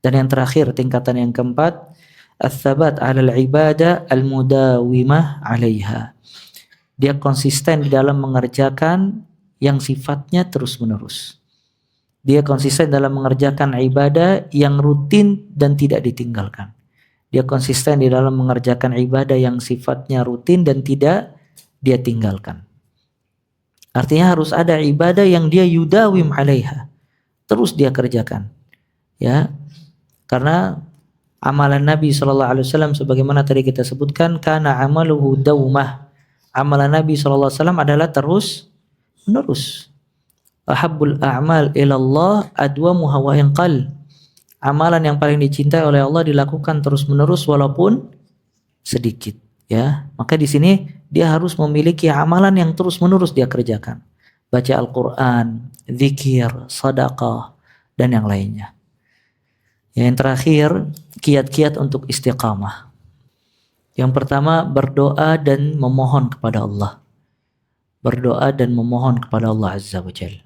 Dan yang terakhir, tingkatan yang keempat, ats-tsabat 'alal ibadah al-mudawimah 'alaiha. Dia konsisten di dalam mengerjakan yang sifatnya terus-menerus. Dia konsisten dalam mengerjakan ibadah yang rutin dan tidak ditinggalkan. Dia konsisten di dalam mengerjakan ibadah yang sifatnya rutin dan tidak dia tinggalkan. Artinya harus ada ibadah yang dia yudawim 'alaiha. Terus dia kerjakan. Ya. Karena amalan Nabi sallallahu alaihi wasallam sebagaimana tadi kita sebutkan, kana amaluhu daumah. Amalan Nabi sallallahu alaihi wasallam adalah terus menerus. Ahabbul a'mal ilallah adwamuha wa in qall. Amalan yang paling dicintai oleh Allah dilakukan terus-menerus walaupun sedikit, ya. Maka di sini dia harus memiliki amalan yang terus-menerus dia kerjakan. Baca Al-Qur'an, zikir, sedekah dan yang lainnya. Yang terakhir, kiat-kiat untuk istiqamah. Yang pertama, berdoa dan memohon kepada Allah. Berdoa dan memohon kepada Allah Azza wa Jalla.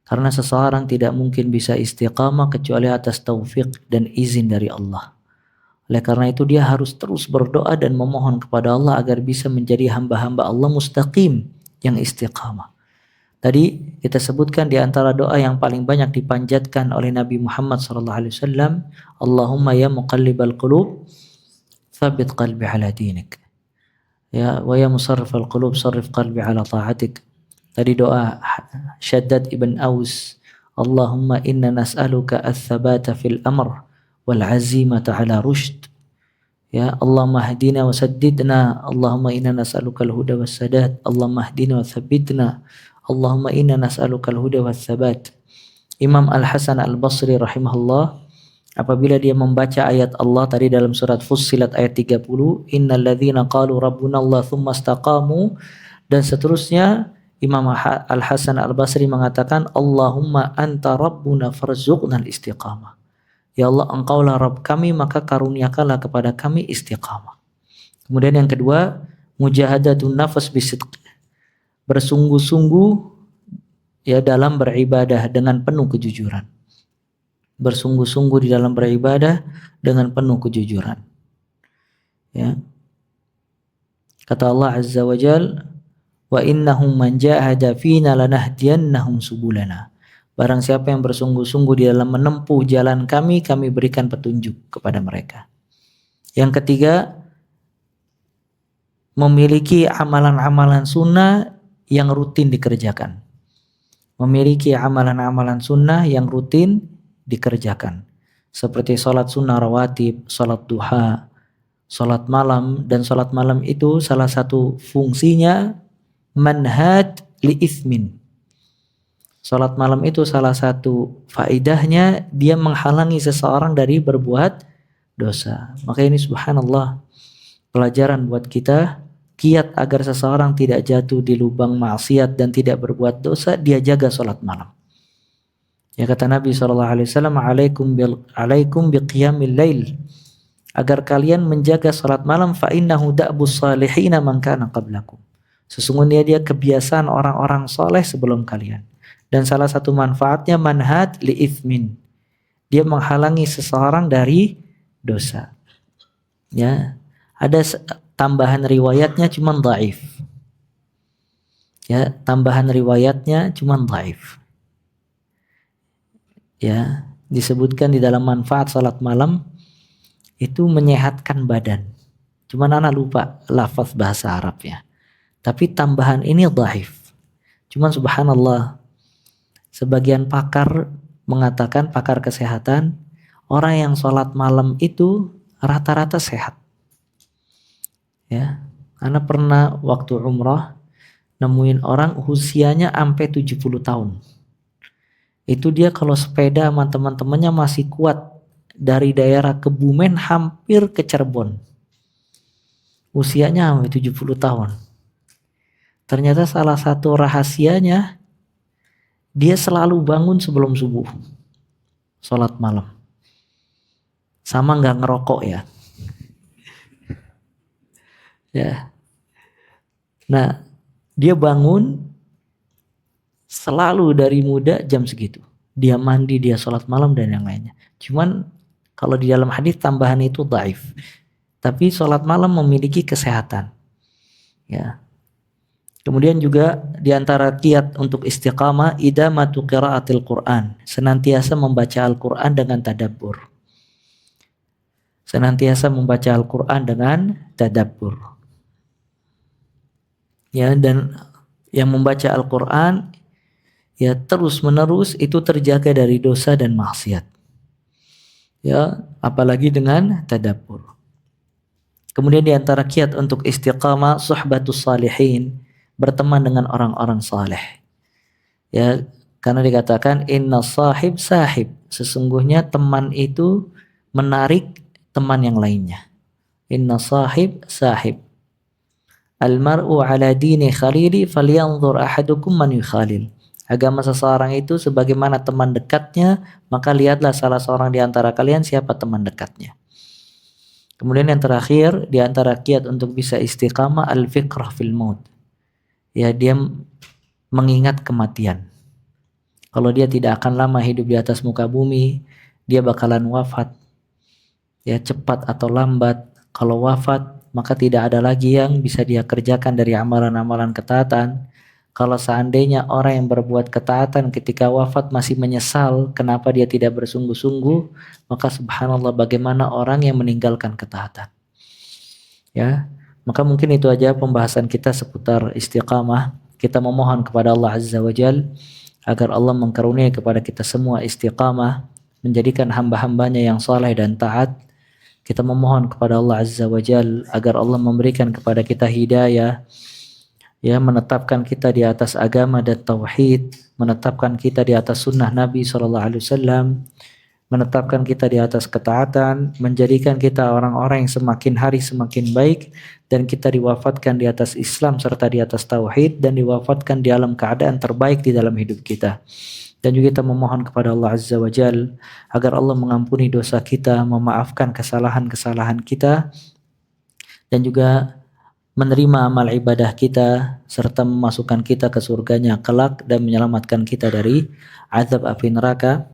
Karena seseorang tidak mungkin bisa istiqamah kecuali atas taufik dan izin dari Allah. Oleh karena itu dia harus terus berdoa dan memohon kepada Allah agar bisa menjadi hamba-hamba Allah mustaqim yang istiqamah. Tadi kita sebutkan di antara doa yang paling banyak dipanjatkan oleh Nabi Muhammad SAW, Allahumma ya muqallibal qulub, tsabbit qalbi ala dinik. Ya, wa ya musarrifal qulub, sarrif qalbi ala ta'atik. Tadi doa Shaddad ibn Aus, Allahumma inna nas'aluka ats-tsabata fil amr wal 'azimata 'ala rushd. Ya, Allahumma hdina wa saddidna, Allahumma inna nas'aluka al-huda was sadad, Allahumma hdina wa tsabbitna, Allahumma inna nas'aluka al-huda was sabat. Imam Al-Hasan Al-Basri rahimahullah apabila dia membaca ayat Allah tadi dalam surat Fussilat ayat 30, innal ladzina qalu rabbuna Allah tsumma istaqamu, dan seterusnya, Imam Al-Hasan Al-Basri mengatakan, Allahumma anta rabbuna farzuqnal istiqamah. Ya Allah, engkaulah Rabb kami, maka karuniakanlah kepada kami istiqamah. Kemudian yang kedua, mujahadatun nafas bisidq. Bersungguh-sungguh ya dalam beribadah dengan penuh kejujuran. Bersungguh-sungguh di dalam beribadah dengan penuh kejujuran. Ya. Kata Allah Azza wa Jalla, wa innahum man jahada fina lanahdiyannahum subulana. Barang siapa yang bersungguh-sungguh di dalam menempuh jalan kami, kami berikan petunjuk kepada mereka. Yang ketiga, memiliki amalan-amalan sunnah yang rutin dikerjakan. Memiliki amalan-amalan sunnah yang rutin dikerjakan. Seperti sholat sunnah rawatib, sholat duha, sholat malam. Dan sholat malam itu salah satu fungsinya manhad li itsmin. Salat malam itu salah satu faedahnya dia menghalangi seseorang dari berbuat dosa. Maka ini subhanallah pelajaran buat kita, kiat agar seseorang tidak jatuh di lubang maksiat dan tidak berbuat dosa, dia jaga salat malam. Ya kata Nabi SAW, alaikum biqiyamil lail, agar kalian menjaga salat malam, fa innahu da'bus salihina man kana qablakum. Sesungguhnya dia kebiasaan orang-orang soleh sebelum kalian. Dan salah satu manfaatnya manhad li itsmin. Dia menghalangi seseorang dari dosa. Ya, ada tambahan riwayatnya cuma dhaif. Ya, tambahan riwayatnya cuma dhaif. Ya, disebutkan di dalam manfaat salat malam itu menyehatkan badan. Cuman anak lupa lafaz bahasa Arabnya. Tapi tambahan ini dhaif. Cuman subhanallah, sebagian pakar mengatakan, pakar kesehatan, orang yang sholat malam itu rata-rata sehat. Ya, Ana pernah waktu umrah nemuin orang usianya sampai 70 tahun. Itu dia kalau sepeda sama teman-temannya masih kuat dari daerah Kebumen hampir ke Cirebon. Usianya sampai 70 tahun. Ternyata salah satu rahasianya dia selalu bangun sebelum subuh, sholat malam, sama nggak ngerokok ya. Ya, nah dia bangun selalu dari muda jam segitu. Dia mandi, dia sholat malam dan yang lainnya. Cuman Kalau di dalam hadis tambahan itu dhaif. Tapi sholat malam memiliki kesehatan. Ya. Kemudian juga di antara kiat untuk istiqamah idamatu qiraatil Quran, senantiasa membaca Al-Quran dengan tadabbur. Senantiasa membaca Al-Quran dengan tadabbur. Ya, dan yang membaca Al-Quran ya terus menerus itu terjaga dari dosa dan maksiat. Ya, apalagi dengan tadabbur. Kemudian di antara kiat untuk istiqamah suhbatus salihin, berteman dengan orang-orang saleh. Ya, karena dikatakan inna sahib sahib, sesungguhnya teman itu menarik teman yang lainnya. Inna sahib sahib. Al-mar'u ala dini khalili falyanzur ahadukum man yukhalil. Agama seseorang itu sebagaimana teman dekatnya, maka lihatlah salah seorang di antara kalian siapa teman dekatnya. Kemudian yang terakhir, di antara kiat untuk bisa istiqamah al-fikrah fil maut. Ya, dia mengingat kematian. Kalau dia tidak akan lama hidup di atas muka bumi, dia bakalan wafat. Ya, cepat atau lambat. Kalau wafat, maka tidak ada lagi yang bisa dia kerjakan dari amalan-amalan ketaatan. Kalau seandainya orang yang berbuat ketaatan ketika wafat masih menyesal kenapa dia tidak bersungguh-sungguh, maka subhanallah bagaimana orang yang meninggalkan ketaatan. Ya, maka mungkin itu aja pembahasan kita seputar istiqamah. Kita memohon kepada Allah Azza wa Jal agar Allah mengkaruniai kepada kita semua istiqamah, menjadikan hamba-hambanya yang saleh dan taat. Kita memohon kepada Allah Azza wa Jal agar Allah memberikan kepada kita hidayah, ya, menetapkan kita di atas agama dan tauhid, menetapkan kita di atas sunnah Nabi SAW, menetapkan kita di atas ketaatan, menjadikan kita orang-orang yang semakin hari semakin baik, dan kita diwafatkan di atas Islam serta di atas tauhid, dan diwafatkan di dalam keadaan terbaik di dalam hidup kita. Dan juga kita memohon kepada Allah Azza wa Jal agar Allah mengampuni dosa kita, memaafkan kesalahan-kesalahan kita, dan juga menerima amal ibadah kita serta memasukkan kita ke surganya kelak dan menyelamatkan kita dari azab api neraka.